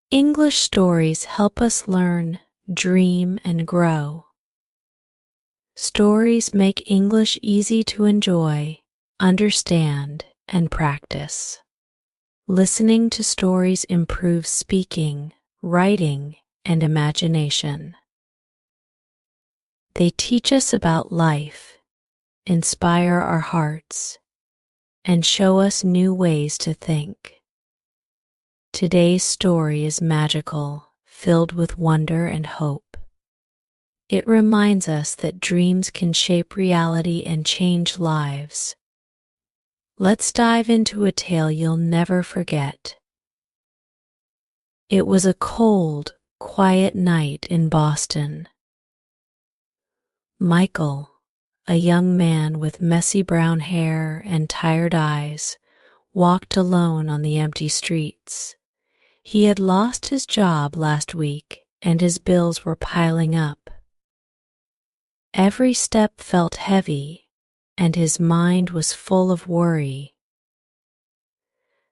English stories help us learn, dream, and grow. Stories make English easy to enjoy, understand, and practice. Listening to stories improves speaking, writing, and imagination. They teach us about life, inspire our hearts, and show us new ways to think. Today's story is magical, filled with wonder and hope. It reminds us that dreams can shape reality and change lives. Let's dive into a tale you'll never forget. It was a cold, quiet night in Boston. Michael, a young man with messy brown hair and tired eyes, walked alone on the empty streets. He had lost his job last week, and his bills were piling up. Every step felt heavy, and his mind was full of worry.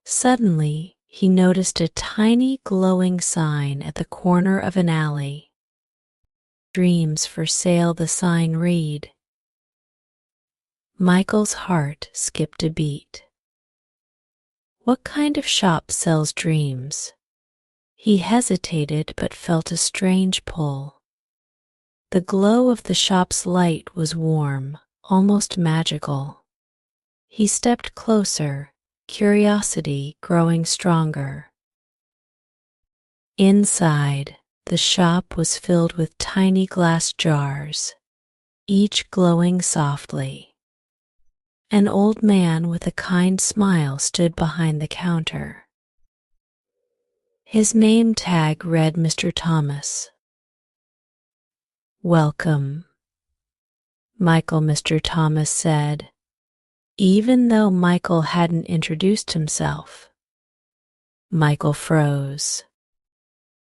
Suddenly, he noticed a tiny glowing sign at the corner of an alley. "Dreams for sale," the sign read. Michael's heart skipped a beat. What kind of shop sells dreams? He hesitated but felt a strange pull. The glow of the shop's light was warm, almost magical. He stepped closer, curiosity growing stronger. Inside, the shop was filled with tiny glass jars, each glowing softly. An old man with a kind smile stood behind the counter. His name tag read Mr. Thomas. "Welcome, Michael," Mr. Thomas said, even though Michael hadn't introduced himself. Michael froze.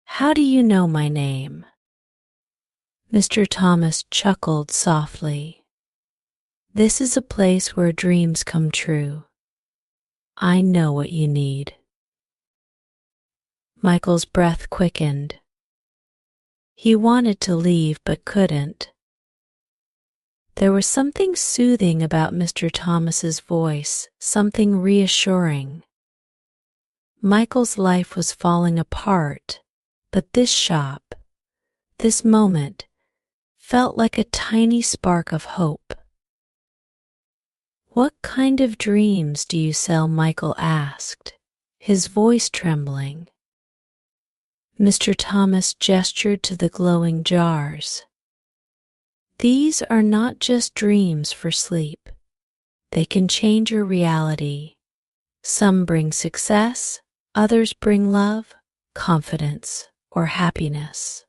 "How do you know my name?" Mr. Thomas chuckled softly. "This is a place where dreams come true. I know what you need." Michael's breath quickened. He wanted to leave but couldn't. There was something soothing about Mr. Thomas's voice, something reassuring. Michael's life was falling apart, but this shop, this moment, felt like a tiny spark of hope. "What kind of dreams do you sell?" Michael asked, his voice trembling. Mr. Thomas gestured to the glowing jars. "These are not just dreams for sleep. They can change your reality. Some bring success, others bring love, confidence, or happiness.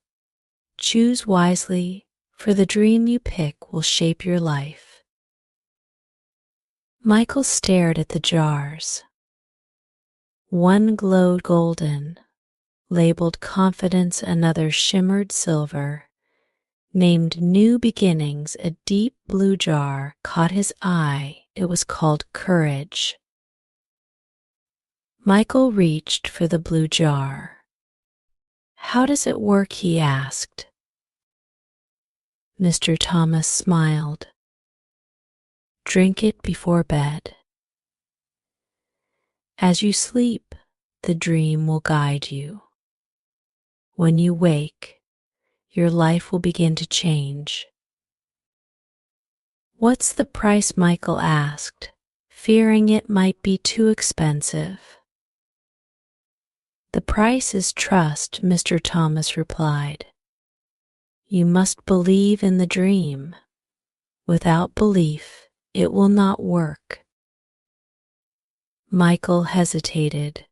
Choose wisely, for the dream you pick will shape your life." Michael stared at the jars. One glowed golden, labeled confidence, another shimmered silver. Named New Beginnings, a deep blue jar caught his eye. It was called Courage. Michael reached for the blue jar. "How does it work?" he asked. Mr. Thomas smiled. "Drink it before bed. As you sleep, the dream will guide you. When you wake, your life will begin to change." "What's the price?" Michael asked, fearing it might be too expensive. "The price is trust," Mr. Thomas replied. "You must believe in the dream. Without belief, it will not work." Michael hesitated.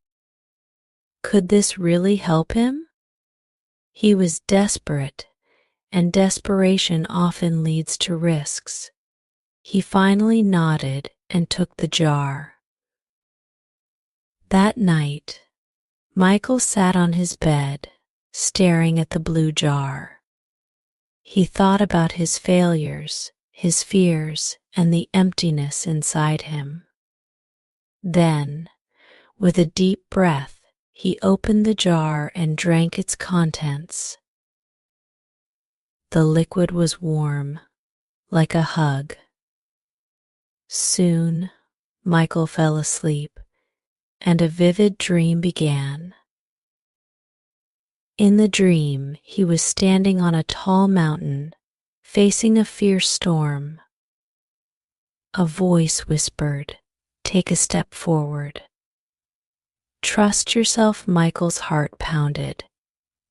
Could this really help him? He was desperate, and desperation often leads to risks. He finally nodded and took the jar. That night, Michael sat on his bed, staring at the blue jar. He thought about his failures, his fears, and the emptiness inside him. Then, with a deep breath, he opened the jar and drank its contents. The liquid was warm, like a hug. Soon, Michael fell asleep, and a vivid dream began. In the dream, he was standing on a tall mountain, facing a fierce storm. A voice whispered, "Take a step forward." "Trust yourself," Michael's heart pounded,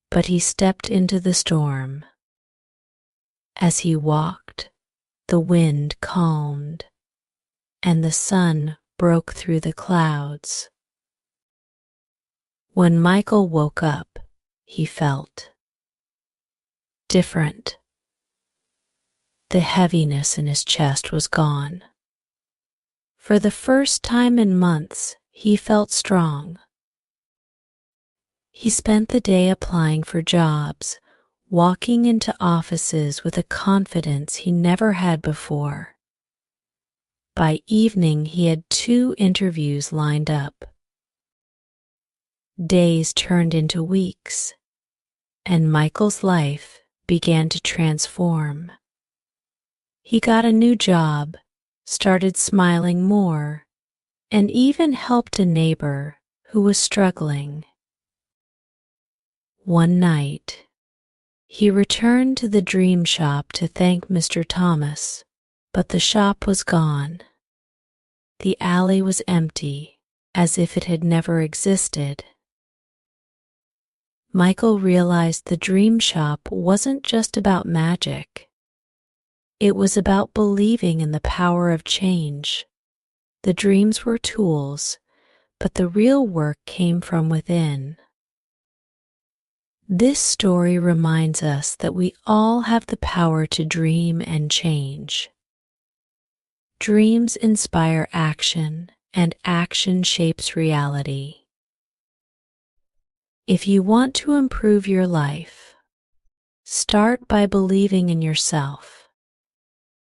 but he stepped into the storm. As he walked, the wind calmed, and the sun broke through the clouds. When Michael woke up, he felt different. The heaviness in his chest was gone. For the first time in months, he felt strong. He spent the day applying for jobs, walking into offices with a confidence he never had before. By evening, he had 2 interviews lined up. Days turned into weeks, and Michael's life began to transform. He got a new job, started smiling more, and even helped a neighbor who was struggling. One night, he returned to the dream shop to thank Mr. Thomas, but the shop was gone. The alley was empty, as if it had never existed. Michael realized the dream shop wasn't just about magic. It was about believing in the power of change. The dreams were tools, but the real work came from within. This story reminds us that we all have the power to dream and change. Dreams inspire action, and action shapes reality. If you want to improve your life, start by believing in yourself.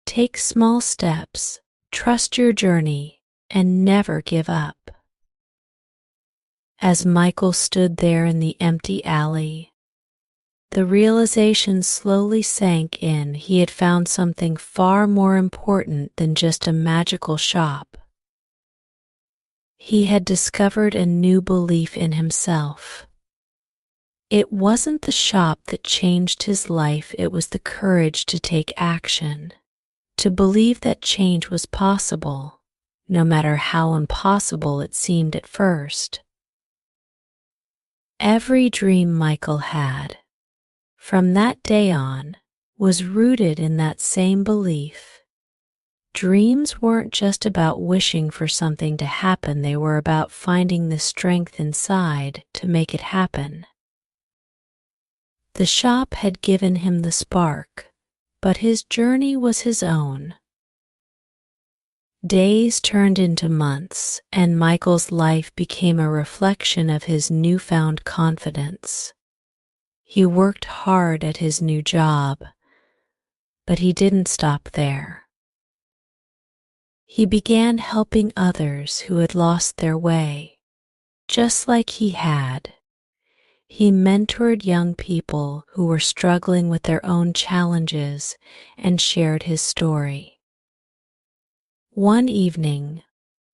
Take small steps, trust your journey, and never give up. As Michael stood there in the empty alley, the realization slowly sank in. He had found something far more important than just a magical shop. He had discovered a new belief in himself. It wasn't the shop that changed his life, it was the courage to take action, to believe that change was possible, no matter how impossible it seemed at first. Every dream Michael had, from that day on, was rooted in that same belief. Dreams weren't just about wishing for something to happen, they were about finding the strength inside to make it happen. The shop had given him the spark, but his journey was his own. Days turned into months, and Michael's life became a reflection of his newfound confidence. He worked hard at his new job, but he didn't stop there. He began helping others who had lost their way, just like he had. He mentored young people who were struggling with their own challenges and shared his story. One evening,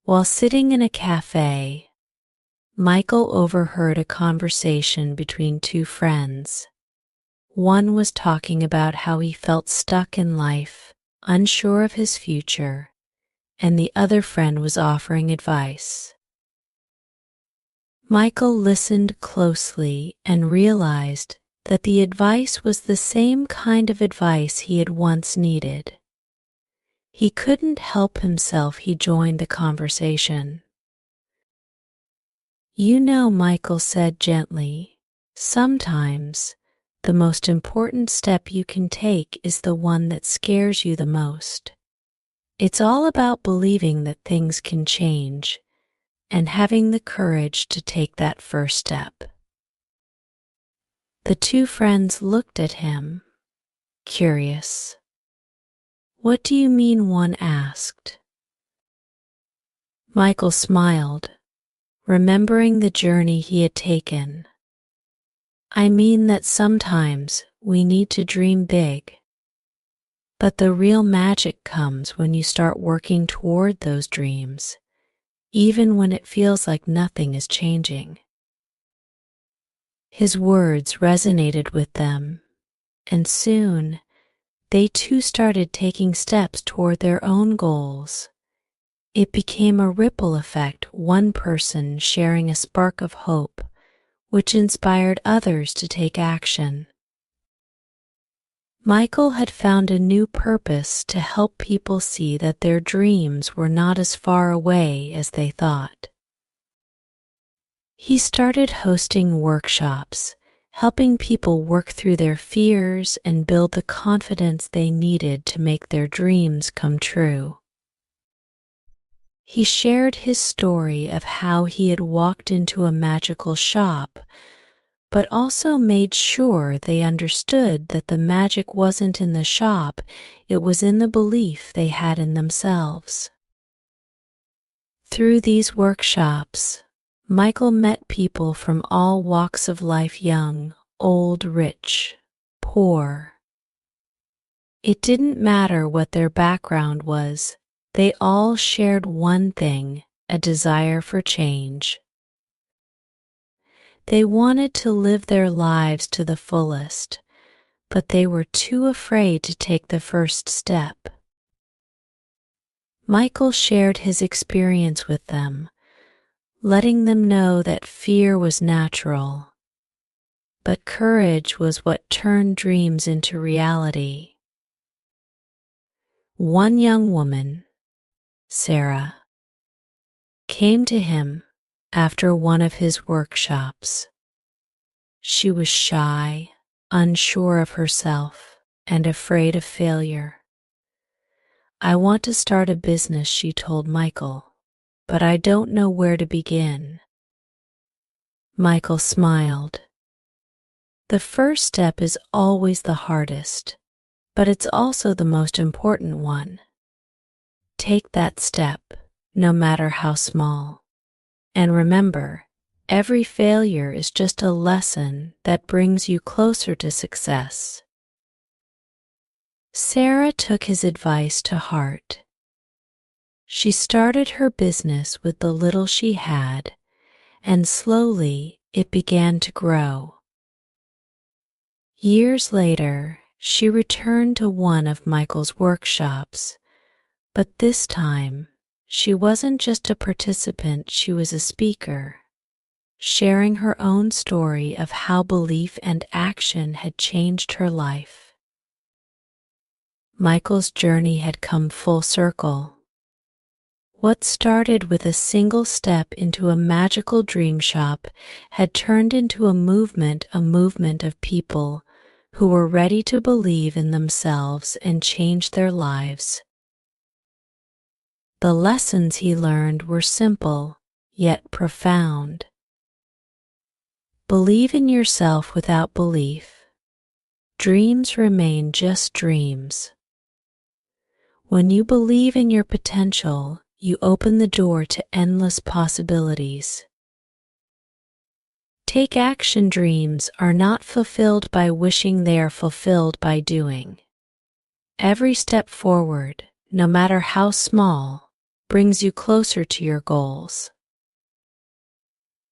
while sitting in a cafe, Michael overheard a conversation between 2 friends. One was talking about how he felt stuck in life, unsure of his future, and the other friend was offering advice. Michael listened closely and realized that the advice was the same kind of advice he had once needed. He couldn't help himself, he joined the conversation. "You know," Michael said gently, "sometimes the most important step you can take is the one that scares you the most. It's all about believing that things can change and having the courage to take that first step." The 2 friends looked at him, curious. "What do you mean?" one asked. Michael smiled. remembering the journey he had taken. I mean that sometimes we need to dream big, but the real magic comes when you start working toward those dreams, even when it feels like nothing is changing. His words resonated with them, and soon they too started taking steps toward their own goals. It became a ripple effect, one person sharing a spark of hope, which inspired others to take action. Michael had found a new purpose to help people see that their dreams were not as far away as they thought. He started hosting workshops, helping people work through their fears and build the confidence they needed to make their dreams come true. He shared his story of how he had walked into a magical shop, but also made sure they understood that the magic wasn't in the shop, it was in the belief they had in themselves. Through these workshops, Michael met people from all walks of life, young, old, rich, poor. It didn't matter what their background was, they all shared one thing, a desire for change. They wanted to live their lives to the fullest, but they were too afraid to take the first step. Michael shared his experience with them, letting them know that fear was natural, but courage was what turned dreams into reality. One young woman, Sarah, came to him after one of his workshops. She was shy, unsure of herself, and afraid of failure. "I want to start a business," she told Michael, "but I don't know where to begin." Michael smiled. "The first step is always the hardest, but it's also the most important one. Take that step, no matter how small. And remember, every failure is just a lesson that brings you closer to success." Sarah took his advice to heart. She started her business with the little she had, and slowly it began to grow. Years later, she returned to one of Michael's workshops, but this time, she wasn't just a participant, she was a speaker, sharing her own story of how belief and action had changed her life. Michael's journey had come full circle. What started with a single step into a magical dream shop had turned into a movement of people who were ready to believe in themselves and change their lives. The lessons he learned were simple, yet profound. Believe in yourself without belief. Dreams remain just dreams. When you believe in your potential, you open the door to endless possibilities. Take action. Dreams are not fulfilled by wishing, they are fulfilled by doing. Every step forward, no matter how small, brings you closer to your goals.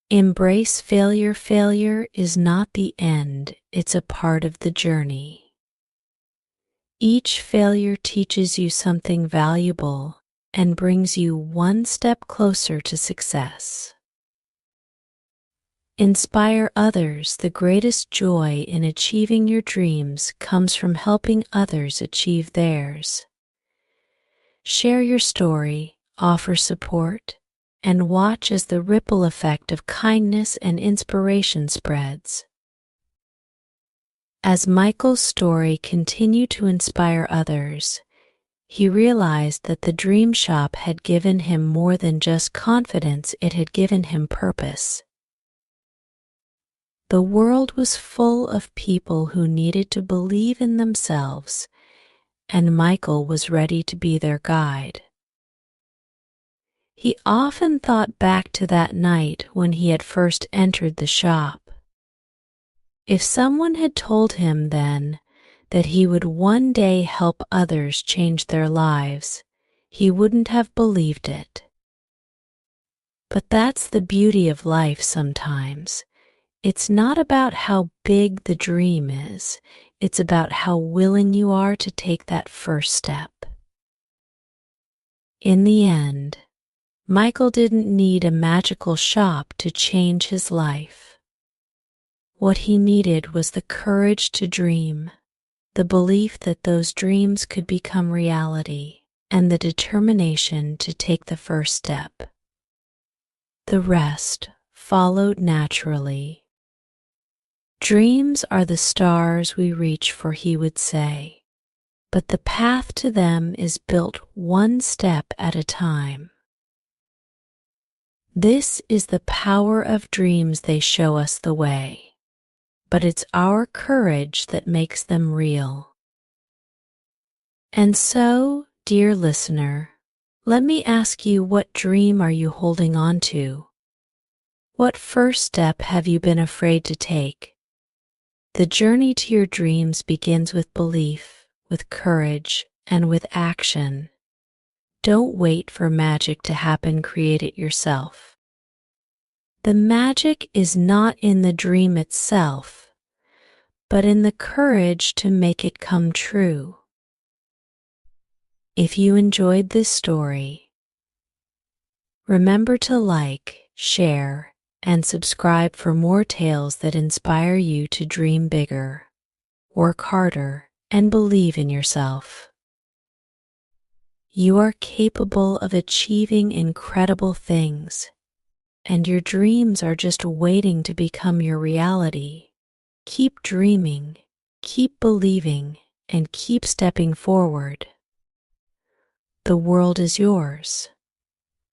Embrace failure. Failure is not the end, it's a part of the journey. Each failure teaches you something valuable and brings you one step closer to success. Inspire others. The greatest joy in achieving your dreams comes from helping others achieve theirs. Share your story, offer support, and watch as the ripple effect of kindness and inspiration spreads. As Michael's story continued to inspire others, he realized that the dream shop had given him more than just confidence, it had given him purpose. The world was full of people who needed to believe in themselves, and Michael was ready to be their guide. He often thought back to that night when he had first entered the shop. If someone had told him then that he would one day help others change their lives, he wouldn't have believed it. But that's the beauty of life sometimes. It's not about how big the dream is, it's about how willing you are to take that first step. In the end, Michael didn't need a magical shop to change his life. What he needed was the courage to dream, the belief that those dreams could become reality, and the determination to take the first step. The rest followed naturally. Dreams are the stars we reach for, he would say, but the path to them is built one step at a time. This is the power of dreams. They show us the way, but it's our courage that makes them real. And so, dear listener, let me ask you, what dream are you holding on to? What first step have you been afraid to take? The journey to your dreams begins with belief, with courage, and with action. Don't wait for magic to happen, create it yourself. The magic is not in the dream itself, but in the courage to make it come true. If you enjoyed this story, remember to like, share, and subscribe for more tales that inspire you to dream bigger, work harder, and believe in yourself. You are capable of achieving incredible things, and your dreams are just waiting to become your reality. Keep dreaming, keep believing, and keep stepping forward. The world is yours.